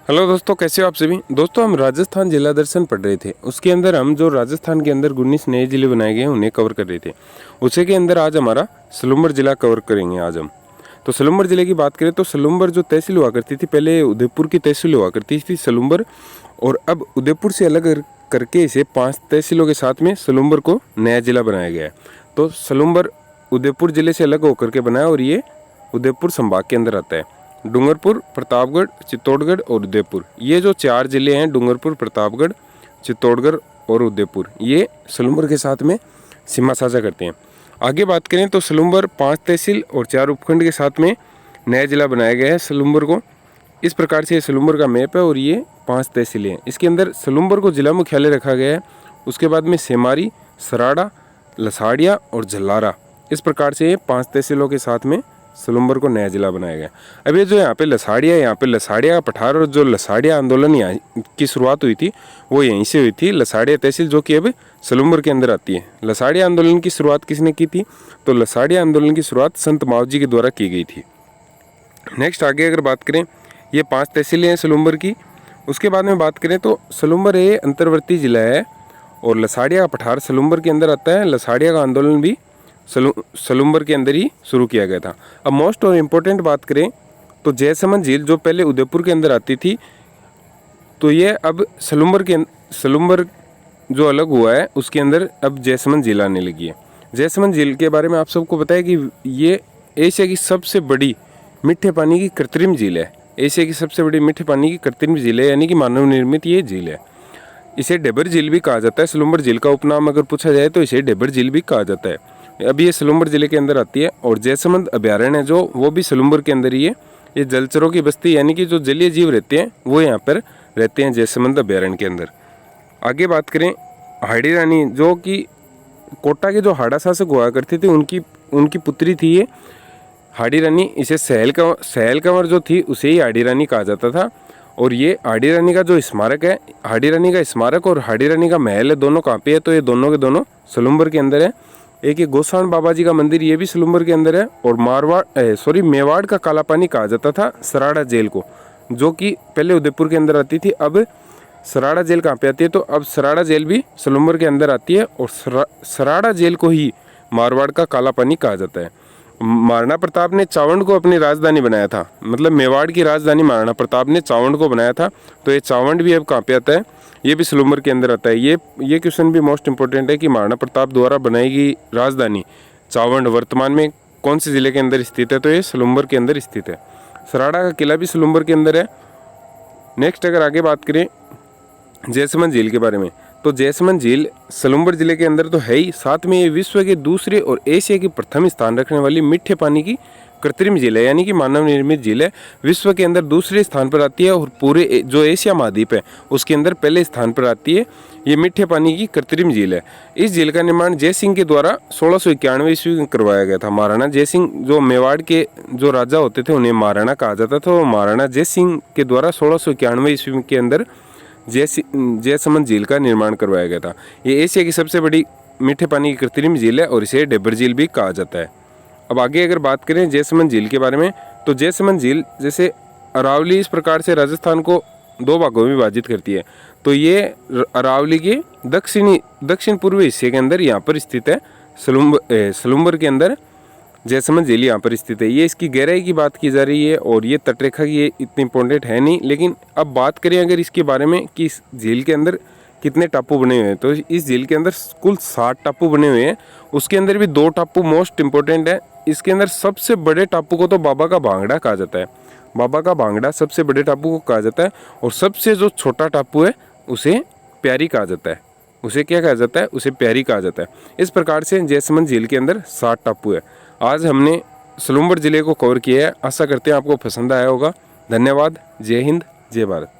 Hello दोस्तों, कैसे हो आप सभी। दोस्तों, हम राजस्थान जिला दर्शन पढ़ रहे थे। उसके अंदर हम जो राजस्थान के अंदर 19 नए जिले बनाए गए हैं उन्हें कवर कर रहे थे। उसी के अंदर आज हमारा सलूम्बर जिला कवर करेंगे आज हम। तो सलूम्बर जिले की बात करें तो सलूम्बर जो तहसील हुआ करती थी, पहले उदयपुर की तहसील हुआ करती थी सलूम्बर, और अब उदयपुर से अलग करके इसे 5 तहसीलों के साथ में सलूम्बर को नया जिला बनाया गया है। तो सलूम्बर उदयपुर जिले से अलग होकर के बनाया और ये उदयपुर संभाग के अंदर आता है। डूंगरपुर, प्रतापगढ़, चित्तौड़गढ़ और उदयपुर, ये जो 4 जिले हैं, डूंगरपुर, प्रतापगढ़, चित्तौड़गढ़ और उदयपुर, ये सलूम्बर के साथ में सीमा साझा करते हैं। आगे बात करें तो सलूम्बर 5 तहसील और 4 उपखंड के साथ में नया जिला बनाया गया है सलूम्बर को। इस प्रकार से सलूम्बर का मैप है और ये 5 तहसीलें हैं। इसके अंदर सलूम्बर को जिला मुख्यालय रखा गया है। उसके बाद में सेमारी, सराड़ा, लसाड़िया और झल्लारा, इस प्रकार से 5 तहसीलों के साथ में सलूम्बर को नया जिला बनाया गया। अब ये जो यहाँ पे लसाड़िया का पठार और जो लसाड़िया आंदोलन यहाँ की शुरुआत हुई थी वो यहीं से हुई थी। लसाड़िया तहसील जो कि अब सलूम्बर के अंदर आती है। लसाड़िया आंदोलन की शुरुआत किसने की थी? तो लसाड़िया आंदोलन की शुरुआत संत मावजी के द्वारा की गई थी। नेक्स्ट आगे अगर बात करें, ये 5 तहसीलें हैं सलूम्बर की। उसके बाद में बात करें तो सलूम्बर ये अंतर्वर्ती जिला है और लसाड़िया का पठार सलूम्बर के अंदर आता है। लसाड़िया का आंदोलन भी सलूम्बर के अंदर ही शुरू किया गया था। अब मोस्ट और इम्पोर्टेंट बात करें तो जयसमंद झील जो पहले उदयपुर के अंदर आती थी, तो ये अब सलूम्बर जो अलग हुआ है उसके अंदर अब जयसमंद झील आने लगी है। जयसमंद झील के बारे में आप सबको पता है कि ये एशिया की सबसे बड़ी मीठे पानी की कृत्रिम झील है। एशिया की सबसे बड़ी मीठे पानी की कृत्रिम झील है, यानी कि मानव निर्मित ये झील है। इसे डेबर झील भी कहा जाता है। सलूम्बर झील का उपनाम अगर पूछा जाए तो इसे डेबर झील भी कहा जाता है। अब ये सलूम्बर जिले के अंदर आती है और जयसमंद अभ्यारण्य जो वो भी सलूम्बर के अंदर ही है। ये जलचरों की बस्ती यानी कि जो जलीय जीव रहते हैं वो यहाँ पर रहते हैं जयसमंद अभ्यारण्य के अंदर। आगे बात करें, हाड़ी रानी जो कि कोटा के जो हाड़ा शासक हुआ करते थे उनकी पुत्री थी ये हाड़ी रानी। इसे सहल कंवर जो थी उसे ही हाड़ी रानी कहा जाता था। और ये हाड़ी रानी का जो स्मारक है, हाड़ी रानी का स्मारक और हाड़ी रानी का महल है, दोनों कहाँ पे है? तो ये दोनों के दोनों सलूम्बर के अंदर है। एक ये गोसाण बाबा जी का मंदिर, ये भी सलूम्बर के अंदर है। और मेवाड़ का काला पानी कहा जाता था सराड़ा जेल को, जो कि पहले उदयपुर के अंदर आती थी। अब सराड़ा जेल कहाँ पे आती है? तो अब सराड़ा जेल भी सलूम्बर के अंदर आती है और सराड़ा जेल को ही मारवाड़ का काला पानी कहा जाता है। महाराणा प्रताप ने चावंड को अपनी राजधानी बनाया था, मतलब मेवाड़ की राजधानी महाराणा प्रताप ने चावंड को बनाया था। तो ये चावंड भी अब कहाँ पे आता है? ये भी सलूम्बर के अंदर आता है। ये क्वेश्चन भी मोस्ट इंपॉर्टेंट है कि महाराणा प्रताप द्वारा बनाई गई राजधानी चावंड वर्तमान में कौन से जिले के अंदर स्थित है? तो ये सलूम्बर के अंदर स्थित है। सराड़ा का किला भी सलूम्बर के अंदर है। नेक्स्ट अगर आगे बात करें जयसमंद झील के बारे में, तो जयसमंद झील सलूम्बर जिले के अंदर तो है ही, साथ में ये विश्व के दूसरे और एशिया की प्रथम स्थान रखने वाली मीठे पानी की कृत्रिम झील है, यानी कि मानव निर्मित झील है। विश्व के अंदर दूसरे स्थान पर आती है और पूरे जो एशिया महाद्वीप है उसके अंदर पहले स्थान पर आती है। ये मीठे पानी की कृत्रिम झील है। इस झील का निर्माण जय सिंह के द्वारा 1691 ईस्वी में करवाया गया था। महाराणा जय सिंह जो मेवाड़ के जो राजा होते थे उन्हें महाराणा कहा जाता था। और महाराणा जय सिंह के द्वारा 1691 ईस्वी के अंदर जयसमंद झील का निर्माण करवाया गया था। ये एशिया की सबसे बड़ी मीठे पानी की कृत्रिम झील है और इसे डेबर झील भी कहा जाता है। अब आगे अगर बात करें जयसमंद झील के बारे में, तो जयसमंद झील जैसे अरावली इस प्रकार से राजस्थान को 2 भागों में विभाजित करती है। तो ये अरावली के दक्षिण पूर्वी हिस्से के अंदर यहाँ पर स्थित है। सलूम्बर के अंदर जयसमंद झील यहाँ पर स्थित है। ये इसकी गहराई की बात की जा रही है और ये तटरेखा की ये इतनी इंपॉर्टेंट है नहीं। लेकिन अब बात करें अगर इसके बारे में कि इस झील के अंदर कितने टापू बने हुए हैं, तो इस झील के अंदर कुल 60 टापू बने हुए हैं। उसके अंदर भी 2 टापू मोस्ट इंपॉर्टेंट है। इसके अंदर सबसे बड़े टापू को तो बाबा का भांगड़ा कहा जाता है। बाबा का भांगड़ा सबसे बड़े टापू को कहा जाता है और सबसे जो छोटा टापू है उसे प्यारी कहा जाता है। उसे क्या कहा जाता है? उसे प्यारी कहा जाता है। इस प्रकार से जयसमंद झील के अंदर 60 टापू है। आज हमने सलूम्बर जिले को कवर किया है। आशा करते हैं आपको पसंद आया होगा। धन्यवाद। जय हिंद, जय भारत।